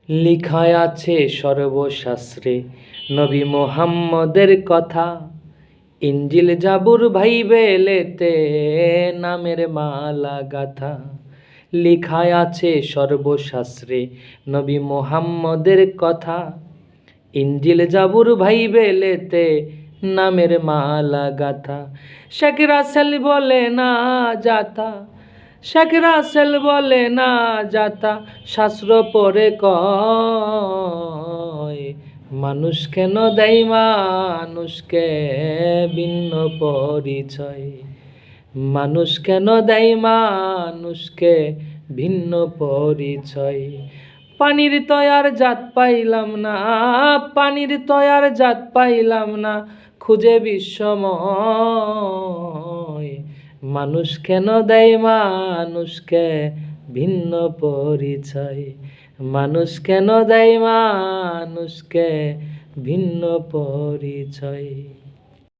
লিখায় আছে সর্বশাস্ত্রে নবী মুহাম্মদের কথা। ইঞ্জিল জাবুর ভাইবে লেতে নামের মালা গাথা। লিখায় আছে সর্বশাস্ত্রে নবী মুহাম্মদের কথা। ইঞ্জিল জাবুর ভাইবে লেতে নামের মালা গাথা। শেখ রাসেল বলে না যাতা, শেখ রাসেল বলে না যাতা, শাস্ত্র পড়ে কয় মানুষ কেন দেয় মানুষকে ভিন্ন পরিচয়। মানুষ কেন দেয় মানুষকে ভিন্ন পরিচয়। পানির তয়ার জাত পাইলাম না, পানির তয়ার জাত পাইলাম না, খুঁজে বিশ্বময়। মানুষ কেন দেয় মানুষকে ভিন্ন পরিচয়। মানুষ কেন দেয় মানুষকে ভিন্ন পরিচয়।